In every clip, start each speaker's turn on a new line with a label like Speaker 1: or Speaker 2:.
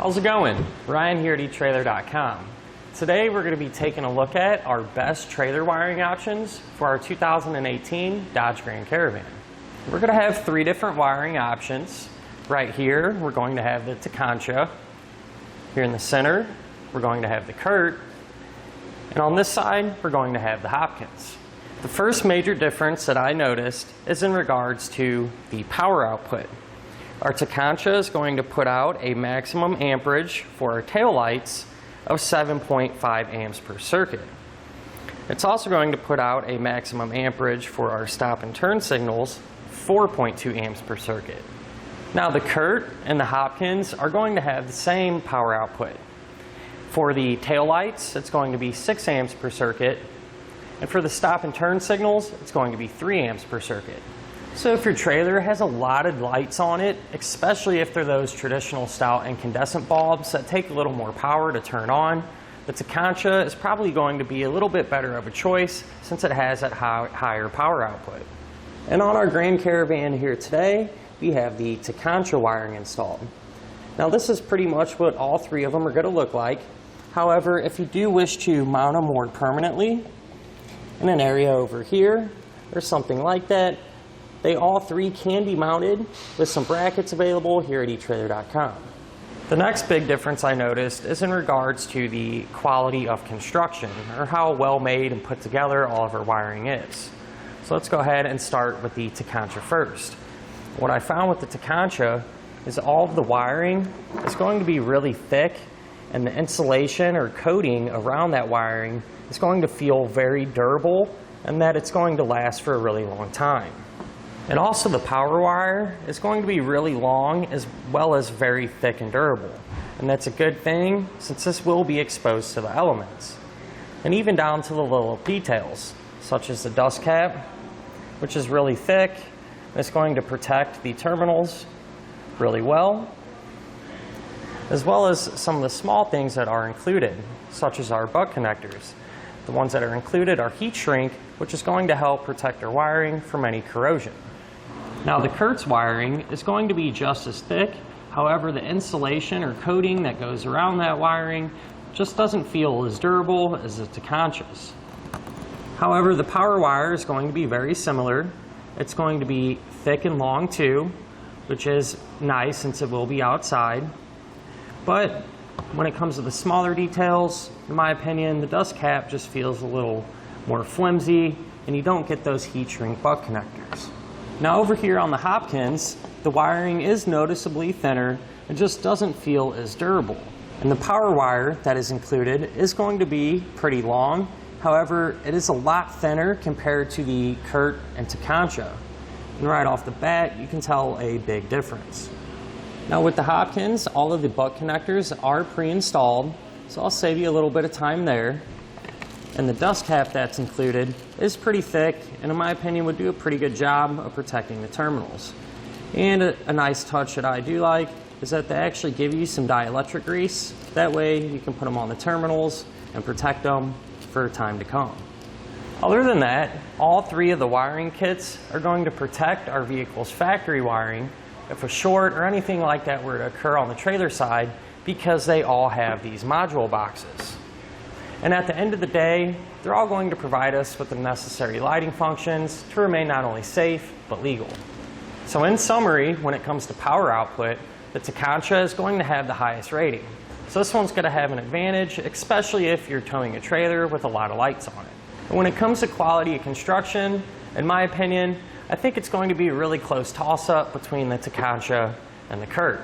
Speaker 1: How's it going? Ryan here at etrailer.com. Today we're going to be taking a look at our best trailer wiring options for our 2018 Dodge Grand Caravan. We're going to have three different wiring options. Right here we're going to have the Tekonsha. Here in the center we're going to have the Curt. And on this side we're going to have the Hopkins. The first major difference that I noticed is in regards to the power output. Our Tekonsha is going to put out a maximum amperage for our tail lights of 7.5 amps per circuit. It's also going to put out a maximum amperage for our stop and turn signals, 4.2 amps per circuit. Now the Curt and the Hopkins are going to have the same power output. For the tail lights, it's going to be 6 amps per circuit, and for the stop and turn signals, it's going to be 3 amps per circuit. So if your trailer has a lot of lights on it, especially if they're those traditional style incandescent bulbs that take a little more power to turn on, the Tekonsha is probably going to be a little bit better of a choice since it has that higher power output. And on our Grand Caravan here today, we have the Tekonsha wiring installed. Now this is pretty much what all three of them are going to look like. However, if you do wish to mount them more permanently in an area over here or something like that, they all three can be mounted with some brackets available here at etrailer.com. The next big difference I noticed is in regards to the quality of construction, or how well made and put together all of our wiring is. So let's go ahead and start with the Tekonsha first. What I found with the Tekonsha is all of the wiring is going to be really thick, and the insulation or coating around that wiring is going to feel very durable, and that it's going to last for a really long time. And also the power wire is going to be really long as well as very thick and durable. And that's a good thing since this will be exposed to the elements. And even down to the little details, such as the dust cap, which is really thick. It's going to protect the terminals really well as some of the small things that are included, such as our butt connectors. The ones that are included are heat shrink, which is going to help protect our wiring from any corrosion. Now the Curt's wiring is going to be just as thick, however the insulation or coating that goes around that wiring just doesn't feel as durable as the Tekonsha's. However, the power wire is going to be very similar. It's going to be thick and long too, which is nice since it will be outside. But when it comes to the smaller details, in my opinion, the dust cap just feels a little more flimsy and you don't get those heat shrink butt connectors. Now over here on the Hopkins, the wiring is noticeably thinner and just doesn't feel as durable. And the power wire that is included is going to be pretty long. However, it is a lot thinner compared to the Curt and Tekonsha. And right off the bat, you can tell a big difference. Now with the Hopkins, all of the butt connectors are pre-installed, so I'll save you a little bit of time there. And the dust cap that's included is pretty thick and in my opinion would do a pretty good job of protecting the terminals. And a nice touch that I do like is that they actually give you some dielectric grease. That way you can put them on the terminals and protect them for time to come. Other than that, all three of the wiring kits are going to protect our vehicle's factory wiring if a short or anything like that were to occur on the trailer side, because they all have these module boxes. And at the end of the day, they're all going to provide us with the necessary lighting functions to remain not only safe, but legal. So in summary, when it comes to power output, the Tekonsha is going to have the highest rating. So this one's going to have an advantage, especially if you're towing a trailer with a lot of lights on it. And when it comes to quality of construction, in my opinion, I think it's going to be a really close toss-up between the Tekonsha and the Curt.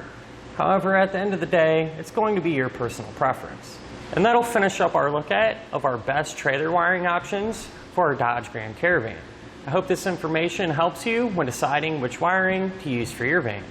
Speaker 1: However, at the end of the day, it's going to be your personal preference. And that'll finish up our look of our best trailer wiring options for our Dodge Grand Caravan. I hope this information helps you when deciding which wiring to use for your van.